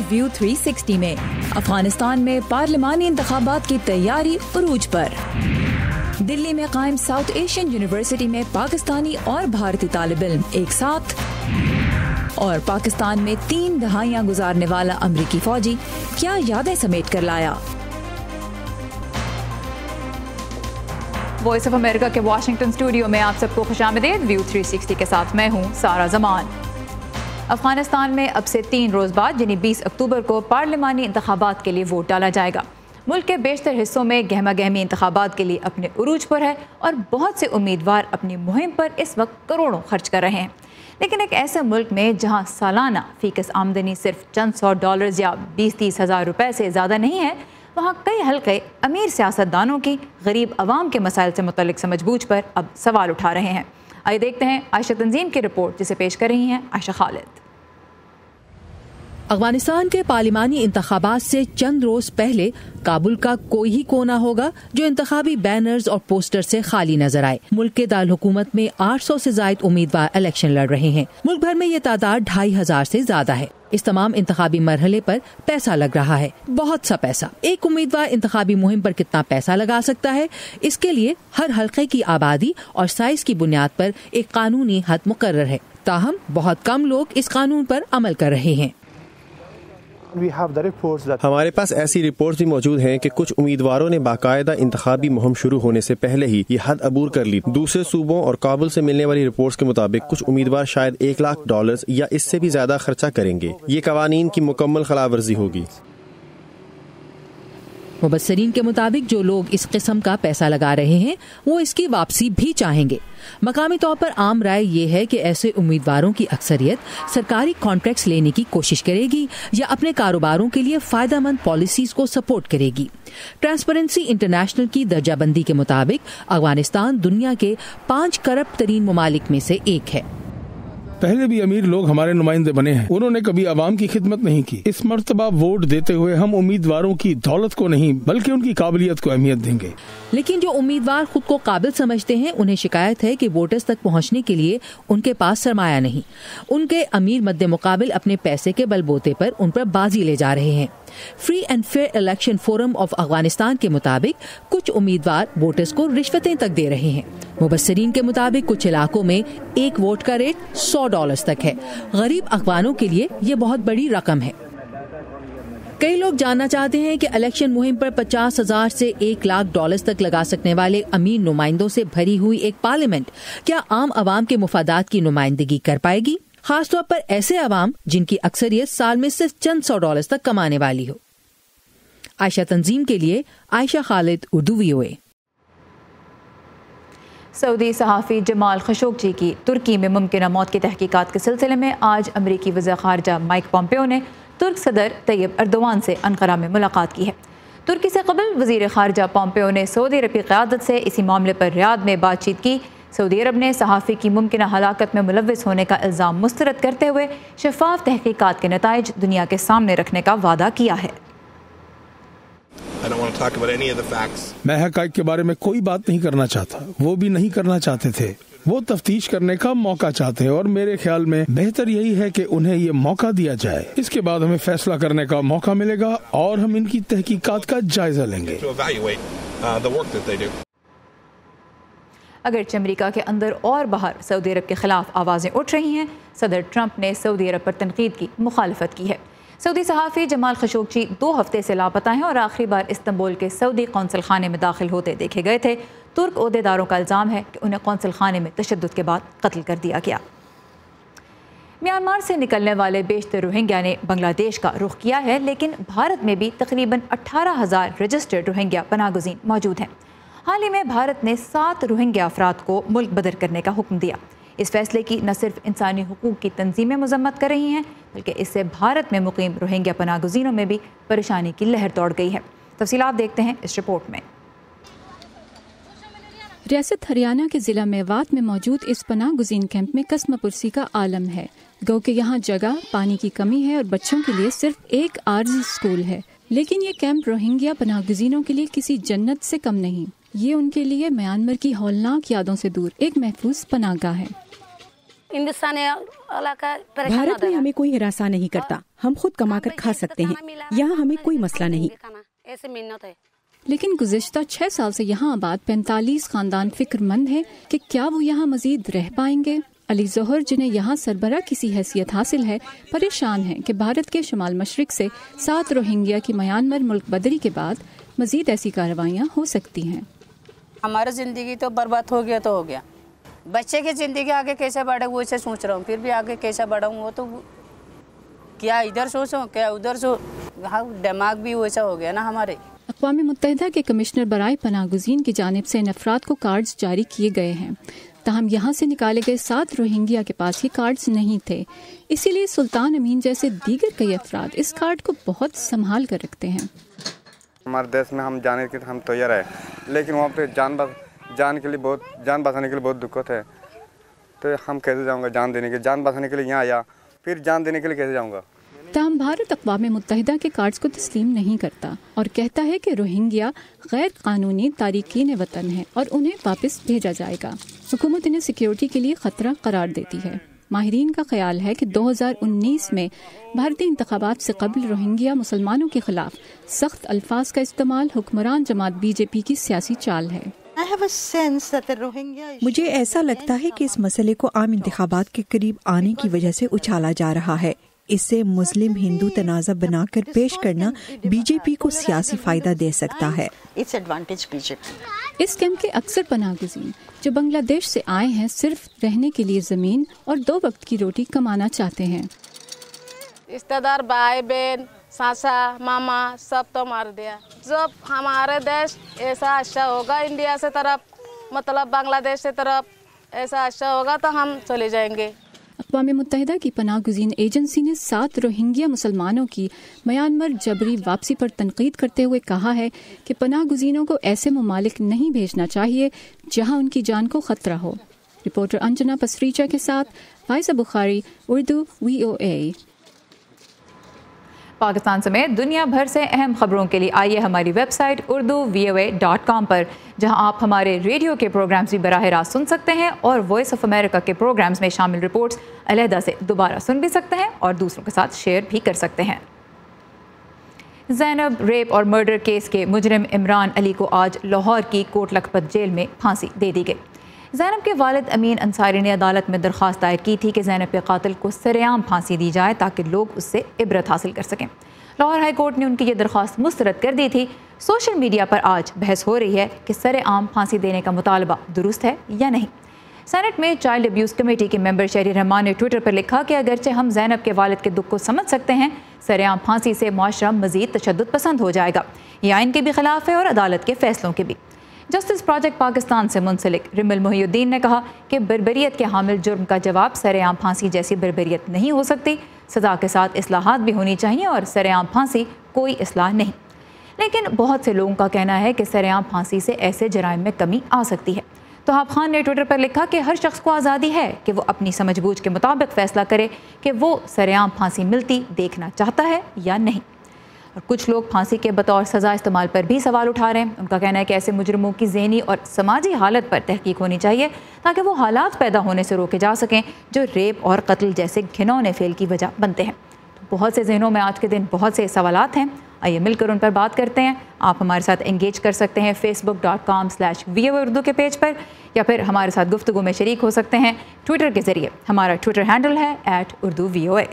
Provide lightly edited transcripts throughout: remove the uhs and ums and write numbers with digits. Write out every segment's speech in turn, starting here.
View 360 में। अफगानिस्तान में पार्लिमानी इंतखाबात की तैयारी उरूज पर। दिल्ली में कायम साउथ एशियन यूनिवर्सिटी में पाकिस्तानी और भारतीय तालिब इल्म एक साथ। और पाकिस्तान में 3 दहाइयां गुजारने वाला अमरीकी फौजी क्या यादें समेट कर लाया। वॉइस ऑफ अमेरिका के वाशिंगटन स्टूडियो में आप सबको खुशामदीद। व्यू 360 के साथ मैं हूं सारा जमान। अफगानिस्तान में अब से 3 रोज़ बाद यानी 20 अक्टूबर को पार्लिमानी इंतखाबात के लिए वोट डाला जाएगा। मुल्क के बेशतर हिस्सों में गहमा गहमी इंतखाबात के लिए अपने उरूज पर है और बहुत से उम्मीदवार अपनी मुहिम पर इस वक्त करोड़ों खर्च कर रहे हैं। लेकिन एक ऐसे मुल्क में जहां सालाना फीकस आमदनी सिर्फ चंद $100 या 20-30 हज़ार रुपए से ज़्यादा नहीं है, वहाँ कई हल्के अमीर सियासतदानों की गरीब आवाम के मसाइल से मुतल्लिक समझबूझ पर अब सवाल उठा रहे हैं। आइए देखते हैं आयशा तंजीम की रिपोर्ट, जिसे पेश कर रही हैं आयशा खालिद। अफगानिस्तान के पार्लिमानी इंतखाबात से चंद रोज पहले काबुल का कोई ही कोना होगा जो इंतखाबी बैनर्स और पोस्टर से खाली नजर आए। मुल्क के दारुल हुकूमत में 800 से ज्यादा उम्मीदवार इलेक्शन लड़ रहे हैं। मुल्क भर में ये तादाद 2500 से ज्यादा है। इस तमाम इंतखाबी मरहले पर पैसा लग रहा है, बहुत सा पैसा। एक उम्मीदवार इंतखाबी मुहिम पर कितना पैसा लगा सकता है, इसके लिए हर हल्के की आबादी और साइज की बुनियाद पर एक कानूनी हद मुकर्रर है। ताहम बहुत कम लोग इस कानून पर अमल कर रहे हैं। हमारे पास ऐसी रिपोर्ट्स भी मौजूद हैं कि कुछ उम्मीदवारों ने बाकायदा इंतखाबी मुहिम शुरू होने से पहले ही ये हद अबूर कर ली। दूसरे सूबों और काबुल से मिलने वाली रिपोर्ट्स के मुताबिक कुछ उम्मीदवार शायद $1 लाख या इससे भी ज्यादा खर्चा करेंगे। ये कवानीन की मुकम्मल खिलाफवर्जी होगी। मुबस्सरीन के मुताबिक जो लोग इस किस्म का पैसा लगा रहे हैं वो इसकी वापसी भी चाहेंगे। मकामी तौर पर आम राय ये है कि ऐसे उम्मीदवारों की अक्सरियत सरकारी कॉन्ट्रैक्ट्स लेने की कोशिश करेगी या अपने कारोबारों के लिए फायदेमंद पॉलिसीज को सपोर्ट करेगी। ट्रांसपेरेंसी इंटरनेशनल की दर्जाबंदी के मुताबिक अफगानिस्तान दुनिया के 5 करप्ट तरीन ममालिक में से एक है। पहले भी अमीर लोग हमारे नुमाइंदे बने हैं, उन्होंने कभी आवाम की खिदमत नहीं की। इस मर्तबा वोट देते हुए हम उम्मीदवारों की दौलत को नहीं बल्कि उनकी काबिलियत को अहमियत देंगे। लेकिन जो उम्मीदवार खुद को काबिल समझते हैं उन्हें शिकायत है कि वोटर्स तक पहुंचने के लिए उनके पास सरमाया नहीं। उनके अमीर मद्दे मुकाबिल अपने पैसे के बलबूते पर उन पर बाजी ले जा रहे हैं। Free and fair election forum of Afghanistan के मुताबिक कुछ उम्मीदवार वोटर्स को रिश्वतें तक दे रहे हैं। मुबस्सरीन के मुताबिक कुछ इलाकों में एक वोट का रेट $100 तक है। गरीब अफगानों के लिए ये बहुत बड़ी रकम है। कई लोग जानना चाहते हैं कि इलेक्शन मुहिम पर 50,000 से $1 लाख तक लगा सकने वाले अमीर नुमाइंदों से भरी हुई एक पार्लियामेंट क्या आम आवाम के मुफादात की नुमाइंदगी कर पाएगी, खासतौर पर ऐसे आवाम जिनकी अक्सरियत साल में सिर्फ चंद $100 तक कमाने वाली हो। आयशा तंजीम के लिए आयशा खालिद, उर्दू VOA। सऊदी सहाफ़ी जमाल खशोगी की तुर्की में मुमकिन मौत की तहकीकात के सिलसिले में आज अमरीकी वज़ीर ख़ारजा माइक पॉम्पेओ ने तुर्क सदर तैयब अर्दोआन से अन्कारा में मुलाकात की है। तुर्की से कबल वज़ीर ख़ारजा पॉम्पेओ ने सऊदी अरब की क़यादत से इसी मामले पर रियाद में बातचीत की। सऊदी अरब ने सहाफ़ी की मुमकिन हलाकत में मुलव्विस होने का इल्ज़ाम मुस्तरद करते हुए शफ़ाफ़ तहकीकात के नताइज दुनिया के सामने रखने का वादा किया है। मैं हक़ाइक़ के बारे में कोई बात नहीं करना चाहता, वो भी नहीं करना चाहते थे। वो तफ्तीश करने का मौका चाहते हैं और मेरे ख्याल में बेहतर यही है कि उन्हें ये मौका दिया जाए। इसके बाद हमें फैसला करने का मौका मिलेगा और हम इनकी तहकीकात का जायजा लेंगे। अगरचे अमेरिका के अंदर और बाहर सऊदी अरब के खिलाफ आवाज़ें उठ रही हैं, सदर ट्रंप ने सऊदी अरब पर तनकीद की मुखालफत की है। सऊदी सहाफ़ी जमाल खशोगी 2 हफ्ते से लापता हैं और आखिरी बार इस्तंबुल के सऊदी कौंसल खाने में दाखिल होते देखे गए थे। तुर्क ओहदेदारों का इल्ज़ाम है कि उन्हें कौंसल खाने में तशद्दुद के बाद कत्ल कर दिया गया। म्यांमार से निकलने वाले बेशतर रोहिंग्या ने बांग्लादेश का रुख किया है, लेकिन भारत में भी तकरीबन 18,000 रजिस्टर्ड रोहिंग्या पनाहगज़ीन मौजूद हैं। हाल ही में भारत ने 7 रोहिंग्या अफराद को मुल्क बदर करने का हुक्म दिया। इस फैसले की न सिर्फ इंसानी हुकूक की तंजीमें मजम्मत कर रही हैं, बल्कि इससे भारत में मुकीम रोहिंग्या पनाहगज़ीनों में भी परेशानी की लहर दौड़ गई है। तफसीलात देखते हैं इस रिपोर्ट में। रियासत हरियाणा के ज़िला मेवात में मौजूद इस पनाहगज़ीन कैंप में कस्मपुरसी का आलम है। गो कि यहाँ जगह, पानी की कमी है और बच्चों के लिए सिर्फ एक आर्जी स्कूल है। लेकिन ये कैंप रोहिंग्या पनाहगज़ीनों के लिए किसी जन्नत से कम नहीं। ये उनके लिए म्यांमार की हौलनाक यादों से दूर एक महफूज पनाहगाह है। भारत में हमें कोई हिरासा नहीं करता, हम खुद कमा कर खा सकते हैं, यहाँ हमें कोई मसला नहीं। लेकिन गुज़िश्ता 6 साल से यहाँ आबाद 45 खानदान फिक्रमंद हैं कि क्या वो यहाँ मजीद रह पाएंगे। अली ज़ोहर, जिन्हें यहाँ सरबरा किसी हैसियत हासिल है, परेशान हैं कि भारत के शुमाल मशरिक से 7 रोहिंग्या की म्यांमार मुल्क बदरी के बाद मजीद ऐसी कार्रवाइयाँ हो सकती हैं। हमारी ज़िंदगी तो बर्बाद हो गया तो हो गया, बच्चे की ज़िंदगी आगे कैसे बढ़े वो इसे सोच रहा हूँ, फिर भी आगे कैसे बढ़ाऊँ वो तो क्या इधर सोचूं क्या उधर दिमाग भी वैसा हो गया ना हमारे। अक़वाम मुत्तहिदा के कमिश्नर बराए पनाहगुज़ीन की जानिब से इन अफराद को कार्ड्स जारी किए गए हैं, ताहम यहाँ से निकाले गए 7 रोहिंग्या के पास ये कार्ड्स नहीं थे। इसीलिए सुल्तान अमीन जैसे दीगर कई अफराद इस कार्ड को बहुत संभाल कर रखते हैं। हमारे देश में हम जाने के हम तैयार है, लेकिन वहाँ पे जान बचाने के लिए बहुत दिक्कत है, तो हम कैसे जाऊँगा जान बचाने के लिए यहाँ आया, फिर जान देने के लिए कैसे जाऊँगा। ताहम भारत अक़वाम मुत्तहिदा के कार्ड्स को तस्लीम नहीं करता और कहता है कि रोहिंग्या गैर कानूनी तारिकीन वतन है और उन्हें वापस भेजा जाएगा। हुकूमत इन्हें सिक्योरिटी के लिए खतरा करार देती है। माहिरीन का ख्याल है कि 2019 में भारतीय इंतखाबात से कबल रोहिंग्या मुसलमानों के खिलाफ सख्त अल्फाज का इस्तेमाल हुक्मरान जमात बीजेपी की सियासी चाल है। मुझे ऐसा लगता है कि इस मसले को आम इंतखाबात के करीब आने की वजह से उछाला जा रहा है। इससे मुस्लिम हिंदू तनाज़ा बनाकर पेश करना बीजेपी को सियासी फायदा दे सकता है। इस कैंप के अक्सर पनाहगुज़ीन जो बांग्लादेश से आए हैं सिर्फ रहने के लिए ज़मीन और 2 वक्त की रोटी कमाना चाहते हैं। रिश्तेदार भाई बहन सासा मामा सब तो मार दिया। जब हमारे देश ऐसा अच्छा होगा इंडिया से तरफ मतलब बांग्लादेश से तरफ ऐसा अच्छा होगा तो हम चले जाएंगे। अक़वाम मुत्तहिदा की पनाहगुज़ीन एजेंसी ने 7 रोहिंग्या मुसलमानों की म्यांमार जबरी वापसी पर तनकीद करते हुए कहा है कि पनाहगुज़ीनों को ऐसे ममालिक नहीं भेजना चाहिए जहां उनकी जान को खतरा हो। रिपोर्टर अंजना पसरीचा के साथ फाइज़ा बुखारी, उर्दू VOA। पाकिस्तान समेत दुनिया भर से अहम खबरों के लिए आइए हमारी वेबसाइट urduvoa.com पर, जहां आप हमारे रेडियो के प्रोग्राम्स भी बराह रास्त सुन सकते हैं और वॉइस ऑफ अमेरिका के प्रोग्राम्स में शामिल रिपोर्ट्स अलहदा से दोबारा सुन भी सकते हैं और दूसरों के साथ शेयर भी कर सकते हैं। ज़ैनब रेप और मर्डर केस के मुजरिम इमरान अली को आज लाहौर की कोट लखपत जेल में फांसी दे दी गई। ज़ैनब के वालिद अमीन अंसारी ने अदालत में दरख्वास्त दायर की थी कि ज़ैनब के कातिल को सरेआम फांसी दी जाए ताकि लोग उससे इबरत हासिल कर सकें। लाहौर हाई कोर्ट ने उनकी ये दरख्वास्त मुस्तरद कर दी थी। सोशल मीडिया पर आज बहस हो रही है कि सरेआम फांसी देने का मुतालबा दुरुस्त है या नहीं। सेनेट में चाइल्ड अब्यूज़ कमेटी के मेंबर शहरी रहमान ने ट्विटर पर लिखा कि अगरचे हम ज़ैनब के वालिद के दुख को समझ सकते हैं, सरेआम फांसी से मुआशरा मज़ीद तशद्दुद पसंद हो जाएगा। ये आइन के भी खिलाफ है और अदालत के फैसलों के भी। जस्टिस प्रोजेक्ट पाकिस्तान से मुंसलिक रिमल मोहिउद्दीन ने कहा कि बर्बरियत के हामिल जुर्म का जवाब सरेआम फांसी जैसी बर्बरियत नहीं हो सकती। सज़ा के साथ इस्लाहात भी होनी चाहिए और सरेआम फांसी कोई इस्लाह नहीं। लेकिन बहुत से लोगों का कहना है कि सरेआम फांसी से ऐसे जराइम में कमी आ सकती है। तोहाब खान ने ट्विटर पर लिखा कि हर शख्स को आज़ादी है कि वो अपनी समझबूझ के मुताबिक फ़ैसला करे कि वो सरेआम फांसी मिलती देखना चाहता है या नहीं। और कुछ लोग फांसी के बतौर सज़ा इस्तेमाल पर भी सवाल उठा रहे हैं। उनका कहना है कि ऐसे मुजरिमों की ज़हनी और समाजी हालत पर तहकीक होनी चाहिए ताकि वो हालात पैदा होने से रोके जा सकें जो रेप और कत्ल जैसे घिनौने फेल की वजह बनते हैं। तो बहुत से जहनों में आज के दिन बहुत से सवालात हैं, आइए मिलकर उन पर बात करते हैं। आप हमारे साथ एंगेज कर सकते हैं facebook.com/VOA उर्दू के पेज पर, या फिर हमारे साथ गुफ्तगू में शरीक हो सकते हैं ट्विटर के ज़रिए। हमारा ट्विटर हैंडल है @urduvoa।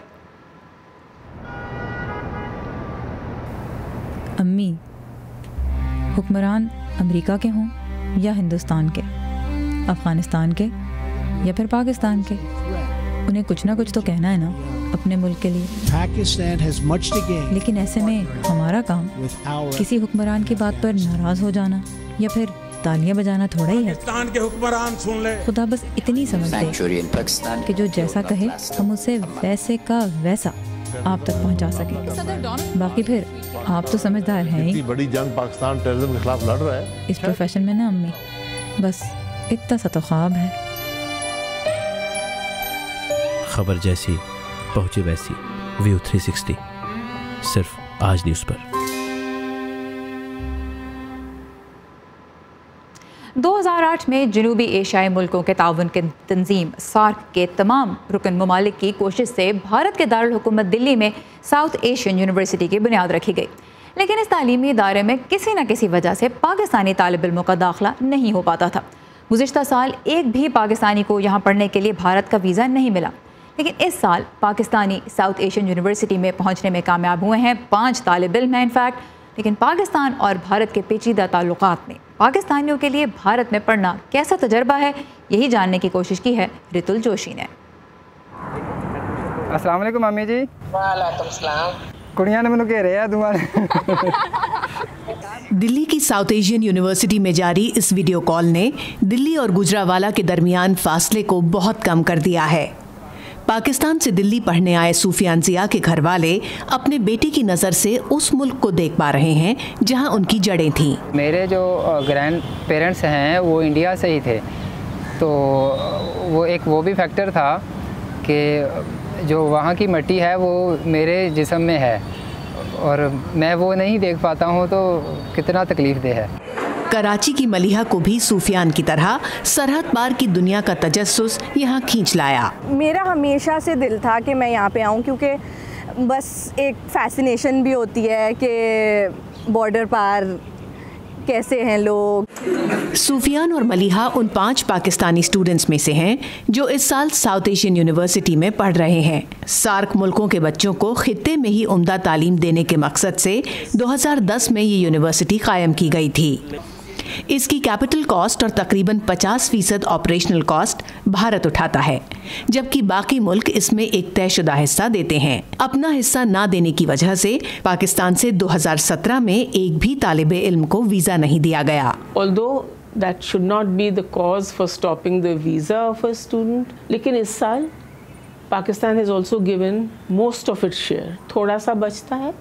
अम्मी, हुक्मरान अमेरिका के हों या हिंदुस्तान के, अफ़गानिस्तान के या फिर पाकिस्तान के, उन्हें कुछ ना कुछ तो कहना है ना अपने मुल्क के लिए। लेकिन ऐसे में हमारा काम किसी हुक्मरान की बात पर नाराज़ हो जाना या फिर तालियां बजाना थोड़ा ही है। के हुक्मरान सुन ले। खुदा बस इतनी समझ दे कि जो जैसा कहे हम उसे वैसे का वैसा आप तक पहुंचा सके। बाकी फिर आप तो समझदार हैं ही। बड़ी जंग पाकिस्तान टेररिज्म के खिलाफ लड़ रहा है इस प्रोफेशन में ना अम्मी, बस इतना सा तो ख्वाब है। खबर जैसी पहुंची वैसी, व्यू 360 सिर्फ आज न्यूज़ पर। 2008 میں جنوبی ایشیائی ملکوں کے تعاون کی تنظیم سارک کے تمام رکن ممالک کی کوشش سے بھارت کے دارالحکومت دلی میں ساؤتھ ایشین یونیورسٹی کی بنیاد رکھی گئی، لیکن اس تعلیمی ادارے میں کسی نہ کسی وجہ سے پاکستانی طالب علموں کا داخلہ نہیں ہو پاتا تھا۔ گزشتہ سال ایک بھی پاکستانی کو یہاں پڑھنے کے لیے بھارت کا ویزا نہیں ملا، لیکن اس سال پاکستانی ساؤتھ ایشین یونیورسٹی میں پہنچنے میں کامیاب ہوئے ہیں 5 طالب علم ہیں انفیکٹ۔ لیکن پاکستان اور بھارت کے پیچیدہ تعلقات میں پاکستانیوں کے لیے بھارت میں پڑھنا کیسا تجربہ ہے، یہی جاننے کی کوشش کی ہے رتل جوشی نے۔ السلام علیکم امی جی۔ وعلیکم السلام۔ کڑیاں نے مینوں کہہ رہے ہیں تمہارے۔ دلی کی ساؤتھ ایشین یونیورسٹی میں جاری اس ویڈیو کال نے دلی اور گجرانوالہ کے درمیان فاصلے کو بہت کم کر دیا ہے۔ پاکستان سے دلی پڑھنے آئے سفیان ضیاء کے گھر والے اپنے بیٹے کی نظر سے اس ملک کو دیکھ پا رہے ہیں جہاں ان کی جڑیں تھیں۔ میرے جو گرینڈ پیرنٹس ہیں وہ انڈیا سے ہی تھے، تو وہ بھی فیکٹر تھا کہ جو وہاں کی مٹی ہے وہ میرے جسم میں ہے اور میں وہ نہیں دیکھ پاتا ہوں، تو کتنا تکلیف دہ ہے۔ کراچی کی ملیحہ کو بھی سفیان کی طرح سرحد پار کی دنیا کا تجسس یہاں کھینچ لایا۔ میرا ہمیشہ سے دل تھا کہ میں یہاں پہ آؤں، کیونکہ بس ایک فیسینیشن بھی ہوتی ہے کہ بارڈر پار کیسے ہیں لوگ۔ سفیان اور ملیحہ ان 5 پاکستانی اسٹوڈنٹس میں سے ہیں جو اس سال ساؤتھ ایشین یونیورسٹی میں پڑھ رہے ہیں۔ سارک ملکوں کے بچوں کو خطے میں ہی عمدہ تعلیم دینے کے مقصد سے 2010 میں یہ یونیورسٹی قائم کی گئی تھی۔ اس کی کیپٹل کاسٹ اور تقریباً 50% آپریشنل کاسٹ بھارت اٹھاتا ہے، جبکہ باقی ملک اس میں ایک طے شدہ حصہ دیتے ہیں۔ اپنا حصہ نہ دینے کی وجہ سے پاکستان سے 2017 میں ایک بھی طالب علم کو ویزا نہیں دیا گیا۔ Although that should not be the cause for stopping the visa of a student, لیکن اس سال Pakistan has also given most of its share۔ تھوڑا سا بچتا ہے،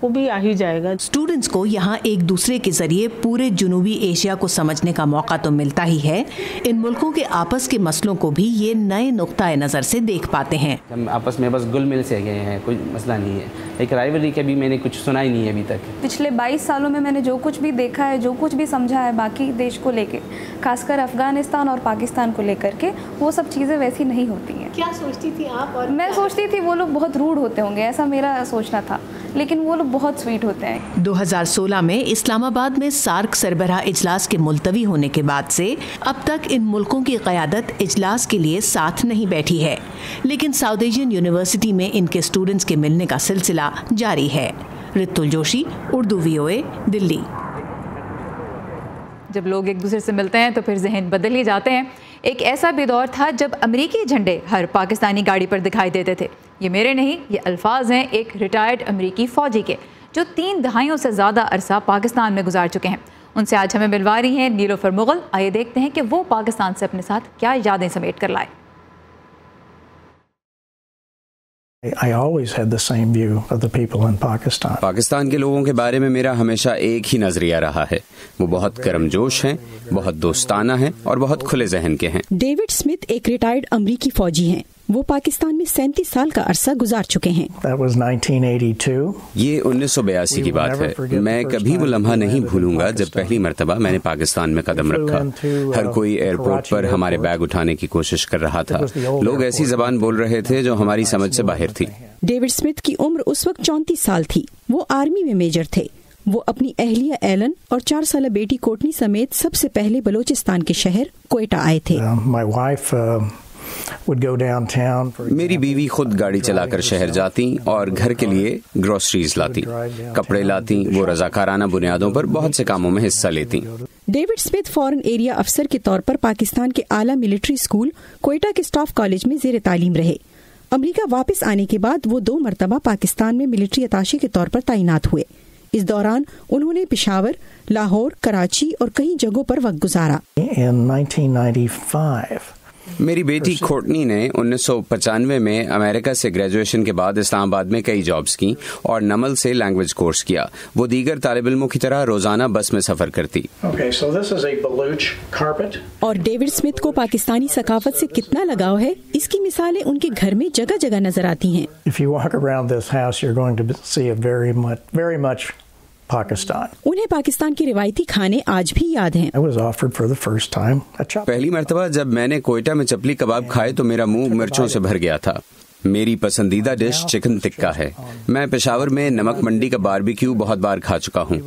وہ بھی آ ہی جائے گا۔ اسٹوڈنٹس کو یہاں ایک دوسرے کے ذریعے پورے جنوبی ایشیا کو سمجھنے کا موقع تو ملتا ہی ہے، ان ملکوں کے آپس کے مسئلوں کو بھی یہ نئے نقطۂ نظر سے دیکھ پاتے ہیں۔ ہم آپس میں بس گل مل سے گئے ہیں، کوئی مسئلہ نہیں ہے، ایک رائیولری کا بھی میں نے کچھ سنا ہی نہیں ہے ابھی تک۔ پچھلے 22 سالوں میں نے جو کچھ بھی دیکھا ہے، جو کچھ بھی سمجھا ہے باقی دیش کو لے کے، خاص کر افغانستان اور پاکستان کو لے کر کے، وہ سب چیزیں ویسی نہیں ہوتی ہیں۔ کیا سوچتی تھی آپ؟ اور میں سوچتی تھی وہ لوگ بہت روڈ ہوتے ہوں گے، ایسا میرا سوچنا تھا، لیکن وہ لوگ بہت سویٹ ہوتے ہیں۔ 2016 میں اسلام آباد میں سارک سربراہ اجلاس کے ملتوی ہونے کے بعد سے اب تک ان ملکوں کی قیادت اجلاس کے لیے ساتھ نہیں بیٹھی ہے، لیکن ساؤتھ ایشین یونیورسٹی میں ان کے اسٹوڈنٹس کے ملنے کا سلسلہ جاری ہے۔ رتل جوشی، اردو VOA، دلی۔ جب لوگ ایک دوسرے سے ملتے ہیں تو پھر ذہن بدل ہی جاتے ہیں۔ ایک ایسا بھی دور تھا جب امریکی جھنڈے ہر پاکستانی گاڑی پر دکھائی دیتے تھے۔ یہ میرے نہیں، یہ الفاظ ہیں ایک ریٹائرڈ امریکی فوجی کے جو 3 دہائیوں سے زیادہ عرصہ پاکستان میں گزار چکے ہیں۔ ان سے آج ہمیں ملوا رہی ہیں نیلوفر مغل۔ آئیے دیکھتے ہیں کہ وہ پاکستان سے اپنے ساتھ کیا یادیں سمیٹ کر لائے۔ I always had the same view of the people in Pakistan. Pakistan کے لوگوں کے بارے میں میرا ہمیشہ ایک ہی نظریہ رہا ہے، وہ بہت گرم جوش ہیں، بہت دوستانہ ہیں اور بہت کھلے ذہن کے ہیں۔ ڈیوڈ اسمتھ ایک ریٹائرڈ امریکی فوجی ہیں، وہ پاکستان میں 37 سال کا عرصہ گزار چکے ہیں۔ That was 1982. یہ 1982 کی بات ہے۔ میں کبھی وہ لمحہ نہیں بھولوں گا جب پہلی مرتبہ میں نے پاکستان میں قدم رکھا۔ ہر کوئی ایئرپورٹ پر ہمارے بیگ اٹھانے کی کوشش کر رہا تھا، لوگ ایسی زبان بول رہے تھے جو ہماری سمجھ سے باہر تھی۔ ڈیوڈ اسمتھ کی عمر اس وقت 34 سال تھی، وہ آرمی میں میجر تھے۔ وہ اپنی اہلیہ ایلن اور 4 سالہ بیٹی کوٹنی سمیت سب سے پہلے بلوچستان کے شہر کوئٹہ آئے تھے۔ میری بیوی خود گاڑی چلا کر شہر جاتی اور گھر کے لیے گروسریز لاتی، کپڑے لاتی۔ وہ رضاکارانہ بنیادوں پر بہت سے کاموں میں حصہ لیتی۔ ڈیوڈ اسمتھ فورن ایریا افسر کے طور پر پاکستان کے اعلیٰ ملٹری اسکول کوئٹہ کے اسٹاف کالج میں زیر تعلیم رہے۔ امریکہ واپس آنے کے بعد وہ 2 مرتبہ پاکستان میں ملٹری اتاشی کے طور پر تعینات ہوئے۔ اس دوران انہوں نے پشاور، لاہور، کراچی اور کئی جگہوں پر وقت گزارا۔ میری بیٹی کورٹنی نے 1995 میں امریکہ سے گریجویشن کے بعد اسلام آباد میں کئی جابز کی اور نمل سے لینگویج کورس کیا۔ وہ دیگر طالب علموں کی طرح روزانہ بس میں سفر کرتی۔ اور ڈیوڈ اسمتھ کو پاکستانی ثقافت سے کتنا لگاؤ ہے، اس کی مثالیں ان کے گھر میں جگہ جگہ نظر آتی ہیں۔ If you walk around this house, you're going to see a very much Pakistan. उन्हें पाकिस्तान के रिवायती खाने आज भी याद हैं। I was offered for the first time a chap. पहली मर्तबा जब मैंने कोयटा में चपली कबाब खाए तो मेरा मुंह मिर्चों से भर गया था। मेरी पसंदीदा डिश चिकन टिक्का है। मैं पेशावर में नमक मंडी का बारबेक्यू बहुत बार खा चुका हूँ।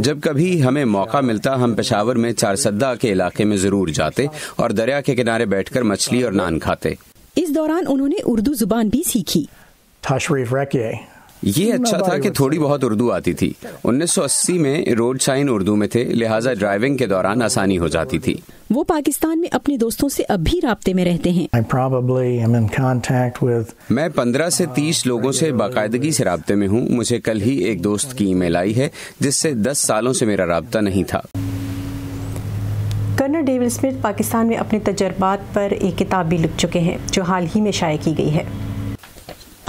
जब कभी हमें मौका मिलता हम पेशावर में चारसद्दा के इलाके में जरूर जाते और दरिया के किनारे बैठकर मछली और नान खाते। इस दौरान उन्होंने उर्दू जुबान भी सीखी। ये अच्छा था कि थोड़ी बहुत उर्दू आती थी। 1980 में रोड साइन उर्दू में थे, लिहाजा ड्राइविंग के दौरान आसानी हो जाती थी। वो पाकिस्तान में अपने दोस्तों से अब भी राब्ते में रहते हैं। मैं 15 से 30 लोगों से बाकायदगी से राब्ते में हूँ। मुझे कल ही एक दोस्त की ईमेल आई है जिससे 10 सालों से मेरा राब्ता नहीं था। कर्नल डेविड स्मिथ पाकिस्तान में अपने तजर्बात पर एक किताब भी लिख चुके हैं जो हाल ही में शाये की गई है।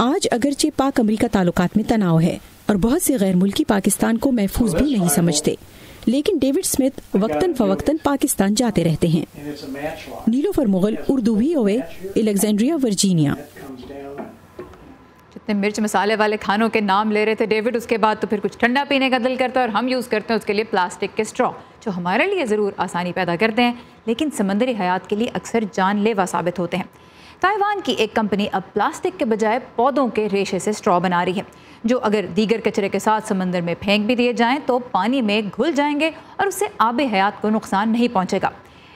आज अगरचे पाक अमरीका ताल्लुकात में तनाव है और बहुत से गैर मुल्की पाकिस्तान को महफूज भी नहीं समझते, लेकिन डेविड स्मिथ वक्तन फवक्तन पाकिस्तान जाते रहते हैं। Nilofar Mughal, Urdu VOA, Alexandria, Virginia. जितने मिर्च मसाले वाले खानों के नाम ले रहे थे डेविड, उसके बाद तो फिर कुछ ठंडा पीने का दिल करता है और हम यूज़ करते हैं उसके लिए प्लास्टिक के स्ट्रॉ, जो हमारे लिए ज़रूर आसानी पैदा करते हैं लेकिन समंदरी हयात के लिए अक्सर जानलेवा साबित होते हैं। ताइवान की एक कंपनी अब प्लास्टिक के बजाय पौधों के रेशे से स्ट्रॉ बना रही है, जो अगर दीगर कचरे के साथ समंदर में फेंक भी दिए जाएं तो पानी में घुल जाएंगे और उससे आबे हयात को नुकसान नहीं पहुंचेगा।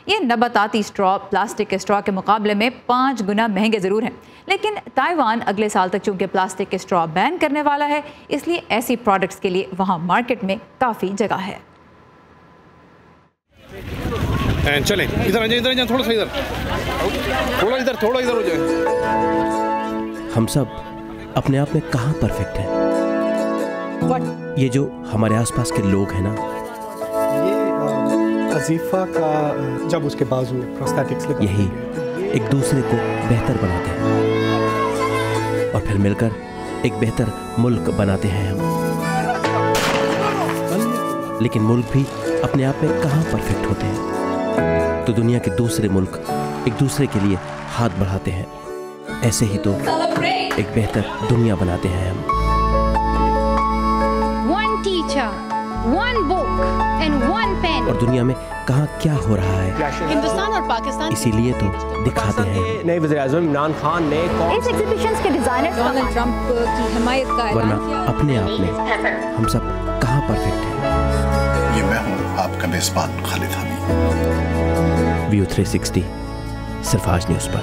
ये नबाताती स्ट्रॉ प्लास्टिक के स्ट्रॉ के मुकाबले में 5 गुना महंगे ज़रूर हैं, लेकिन ताइवान अगले साल तक चूँकि प्लास्टिक के स्ट्रॉ बैन करने वाला है, इसलिए ऐसी प्रोडक्ट्स के लिए वहाँ मार्केट में काफ़ी जगह है। चलें इधर आ जाए, थोड़ा इधर हो जाए। हम सब अपने आप में कहाँ परफेक्ट हैं? ये जो हमारे आसपास के लोग हैं ना, ये अजीफा का जब उसके बाजू में प्रोस्थेटिक्स लगा, यही एक दूसरे को बेहतर बनाते हैं और फिर मिलकर एक बेहतर मुल्क बनाते हैं हम। लेकिन मुल्क भी अपने आप में कहाँ परफेक्ट होते हैं? तो दुनिया के दूसरे मुल्क एक दूसरे के लिए हाथ बढ़ाते हैं। ऐसे ही तो एक बेहतर दुनिया बनाते हैं हम। One teacher, one book and one pen. और दुनिया में कहाँ क्या हो रहा है, हिंदुस्तान और पाकिस्तान इसीलिए तो दिखाते हैं। नए वज़ीर-ए-आज़म इमरान खान ने इस एग्जीबिशंस के डिजाइनर डोनाल्ड ट्रंप की हिमायत का वरना अपने आप में हम सब कहाँ परफेक्ट हैं। ये मैं हूँ आपका मेजबान खालिद हमीद। व्यू 360 सिर्फ आज न्यूज़ पर।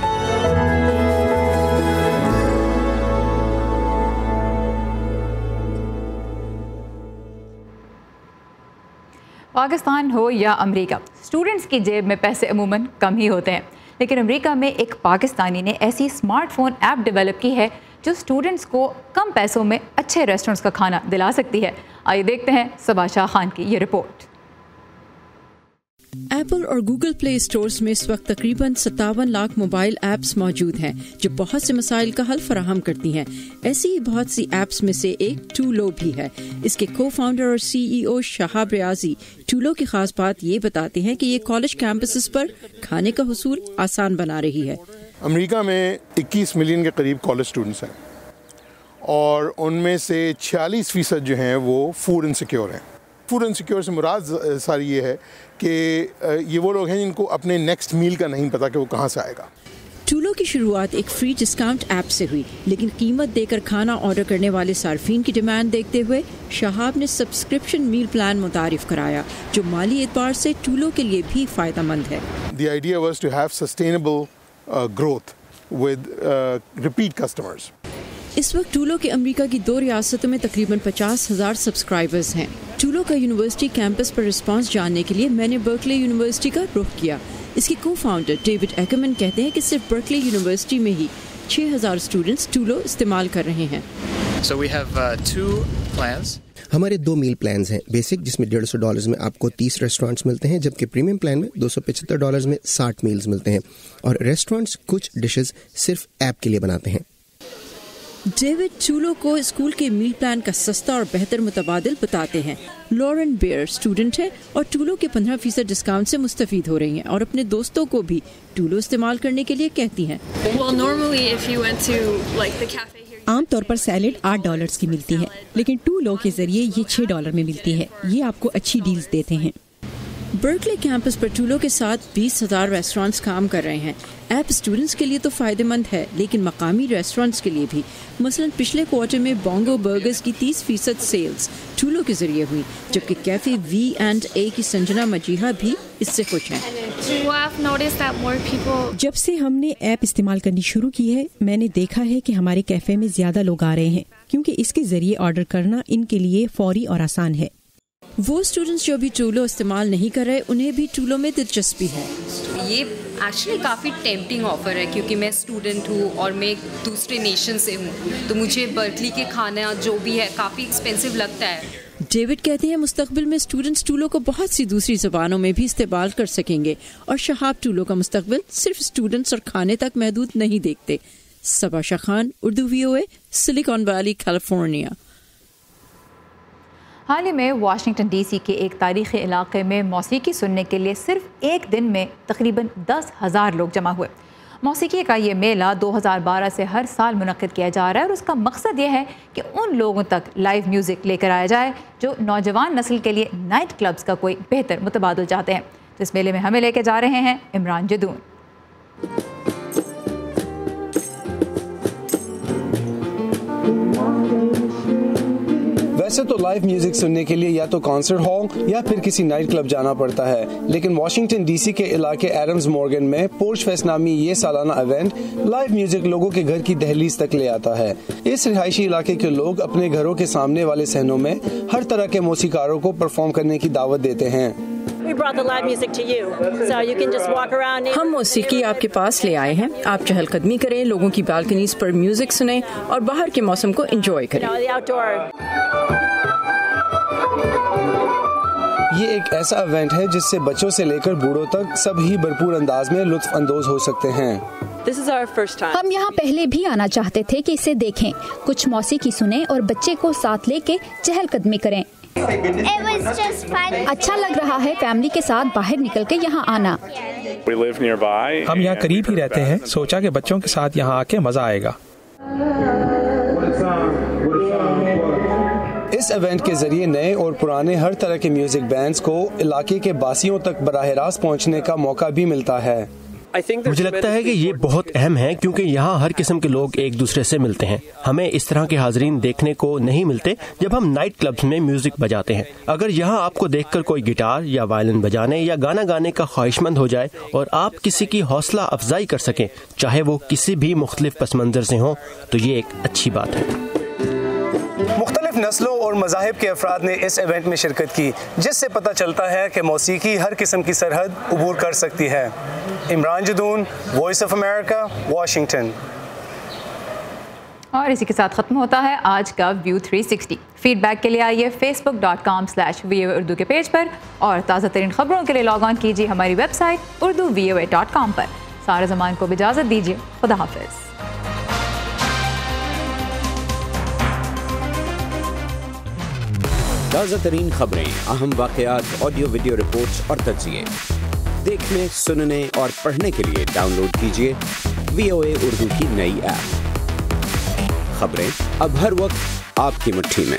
पाकिस्तान हो या अमेरिका, स्टूडेंट्स की जेब में पैसे अमूमन कम ही होते हैं, लेकिन अमेरिका में एक पाकिस्तानी ने ऐसी स्मार्टफोन ऐप डेवलप की है जो स्टूडेंट्स को कम पैसों में अच्छे रेस्टोरेंट्स का खाना दिला सकती है। आइए देखते हैं सबा शाह खान की ये रिपोर्ट। एप्पल और गूगल प्ले स्टोर्स में इस वक्त तकरीबन 57 लाख मोबाइल ऐप्स मौजूद हैं जो बहुत से मसाइल का हल फराहम करती हैं। ऐसी ही बहुत सी ऐप्स में से एक टूलो भी है। इसके को फाउंडर और CEO शहाब रियाजी टूलो की खास बात ये बताते हैं कि ये कॉलेज कैंपसेस पर खाने का हुसूल आसान बना रही है। अमेरिका में 21 मिलियन के करीब कॉलेज स्टूडेंट्स हैं और उनमें से 46% जो हैं वो फूड इनसिक्योर हैं। फूड इनसिक्योर से मुराद सारी ये है कि ये वो लोग हैं जिनको अपने नेक्स्ट मील का नहीं पता कि वो कहाँ से आएगा। टूलो की शुरुआत एक फ्री डिस्काउंट ऐप से हुई, लेकिन कीमत देकर खाना ऑर्डर करने वाले सार्फिन की डिमांड देखते हुए शहाब ने सब्सक्रिप्शन मील प्लान मुतारिफ कराया जो माली एतबार से टूलो के लिए भी फायदेमंद है। The idea was to have sustainable growth with repeat customers. इस वक्त टूलो के अमेरिका की 2 रियासतों में तकरीबन 50,000 सब्सक्राइबर्स हैं। टूलो का यूनिवर्सिटी कैंपस पर रिस्पांस जानने के लिए मैंने बर्कले यूनिवर्सिटी का रुख किया। इसके को फाउंडर डेविड एकमन कहते हैं कि सिर्फ बर्कले यूनिवर्सिटी में ही 6,000 स्टूडेंट्स टूलो इस्तेमाल कर रहे हैं। So we have 2 plans. हमारे 2 मील प्लान्स हैं। बेसिक जिसमें $150 में आपको 30 रेस्टोरेंट्स मिलते हैं, जबकि प्रीमियम प्लान में $275 में 60 मील्स मिलते हैं और रेस्टोरेंट्स कुछ डिशेस सिर्फ ऐप के लिए बनाते हैं। डेविड टूलो को स्कूल के मील प्लान का सस्ता और बेहतर मुतबादिल बताते हैं। लॉरेन बेयर स्टूडेंट है और टूलो के 15% डिस्काउंट से मुस्तफीद हो रही हैं और अपने दोस्तों को भी टूलो इस्तेमाल करने के लिए कहती हैं। Well, normally if you went to like the cafe here عام طور پر سیلڈ $8 کی ملتی ہے، لیکن $2 کے ذریعے یہ $6 میں ملتی ہے. یہ آپ کو اچھی ڈیلز دیتے ہیں. برکلی کیمپس پر ٹولو کے ساتھ 20,000 ریسٹورانٹس کام کر رہے ہیں. ایپ اسٹوڈنٹس کے لیے تو فائدہ مند ہے، لیکن مقامی ریسٹورانٹس کے لیے بھی. مثلا پچھلے کوارٹر میں بونگو برگرز کی 30% سیلز ٹولو کے ذریعے ہوئی، جبکہ کیفے V&A کی سنجنا مجیحا بھی اس سے خوش ہیں. جب سے ہم نے ایپ استعمال کرنی شروع کی ہے، میں نے دیکھا ہے کہ ہمارے کیفے میں زیادہ لوگ آ رہے ہیں، کیونکہ اس کے ذریعے آرڈر کرنا ان کے لیے فوری اور آسان ہے. وہ اسٹوڈنٹس جو ابھی ٹولو استعمال نہیں کر رہے، انہیں بھی ٹولو میں دلچسپی ہے. یہ ایکچولی کافی ٹیمپٹنگ آفر ہے، کیونکہ میں اسٹوڈنٹ ہوں اور میں دوسرے نیشن سے ہوں، تو مجھے برکلی کے کھانا جو بھی ہے کافی ایکسپینسو لگتا ہے. ڈیوڈ کہتے ہیں مستقبل میں اسٹوڈنٹس ٹولو کو بہت سی دوسری زبانوں میں بھی استعمال کر سکیں گے، اور شہاب ٹولو کا مستقبل صرف اسٹوڈنٹس اور کھانے تک محدود نہیں دیکھتے. Saba Shah Khan, Urdu VOA، Silicon Valley, California. حال ہی میں واشنگٹن DC کے ایک تاریخی علاقے میں موسیقی سننے کے لیے صرف ایک دن میں تقریباً 10,000 لوگ جمع ہوئے. موسیقی کا یہ میلہ 2012 سے ہر سال منعقد کیا جا رہا ہے، اور اس کا مقصد یہ ہے کہ ان لوگوں تک لائیو میوزک لے کر آیا جائے جو نوجوان نسل کے لیے نائٹ کلبز کا کوئی بہتر متبادل چاہتے ہیں. تو اس میلے میں ہمیں لے کے جا رہے ہیں عمران جدون. ویسے تو لائیو میوزک سننے کے لیے یا تو کانسرٹ ہال یا پھر کسی نائٹ کلب جانا پڑتا ہے، لیکن واشنگٹن DC کے علاقے ایڈمز مورگن میں پورچ فیسٹ نامی یہ سالانہ ایونٹ لائیو میوزک لوگوں کے گھر کی دہلیز تک لے آتا ہے. اس رہائشی علاقے کے لوگ اپنے گھروں کے سامنے والے صحنوں میں ہر طرح کے موسیقاروں کو پرفارم کرنے کی دعوت دیتے ہیں. ہم موسیقی آپ کے پاس لے آئے ہیں، آپ چہل قدمی کریں، لوگوں کی بالکنیز پر میوزک سنیں اور باہر کے موسم کو انجوائے کریں. یہ ایک ایسا ایونٹ ہے جس سے بچوں سے لے کر بوڑھوں تک سب ہی بھرپور انداز میں لطف اندوز ہو سکتے ہیں. ہم یہاں پہلے بھی آنا چاہتے تھے کہ اسے دیکھیں، کچھ موسیقی سنیں اور بچے کو ساتھ لے کے چہل قدمی کریں. اچھا لگ رہا ہے فیملی کے ساتھ باہر نکل کے یہاں آنا. ہم یہاں قریب ہی رہتے ہیں، سوچا کہ بچوں کے ساتھ یہاں آ کے مزہ آئے گا. اس ایونٹ کے ذریعے نئے اور پرانے ہر طرح کے میوزک بینڈز کو علاقے کے باسیوں تک براہ راست پہنچنے کا موقع بھی ملتا ہے. مجھے لگتا ہے کہ یہ بہت اہم ہے، کیونکہ یہاں ہر قسم کے لوگ ایک دوسرے سے ملتے ہیں. ہمیں اس طرح کے حاضرین دیکھنے کو نہیں ملتے جب ہم نائٹ کلبز میں میوزک بجاتے ہیں. اگر یہاں آپ کو دیکھ کر کوئی گٹار یا وائلن بجانے یا گانا گانے کا خواہش مند ہو جائے اور آپ کسی کی حوصلہ افزائی کر سکیں، چاہے وہ کسی بھی مختلف پس منظر سے ہوں، تو یہ ایک اچھی بات ہے. مختلف نسلوں اور مذاہب کے افراد نے اس ایونٹ میں شرکت کی، جس سے پتہ چلتا ہے کہ موسیقی ہر قسم کی سرحد عبور کر سکتی ہے. Imran Jadoon, Voice of America, Washington. اور اسی کے ساتھ ختم ہوتا ہے آج کا ویو 360. فیڈ بیک کے لیے آئیے facebook.com/VOA اردو کے پیج پر، اور تازہ ترین خبروں کے لیے لاگ آن کیجیے ہماری ویب سائٹ urduvoa.com پر. سارا زمان کو بھی اجازت دیجیے. خدا حافظ. تازہ ترین خبریں، اہم واقعات، آڈیو ویڈیو رپورٹس اور تجزیے دیکھنے، سننے اور پڑھنے کے لیے ڈاؤن لوڈ کیجیے VOA اردو کی نئی ایپ. خبریں اب ہر وقت آپ کی مٹھی میں.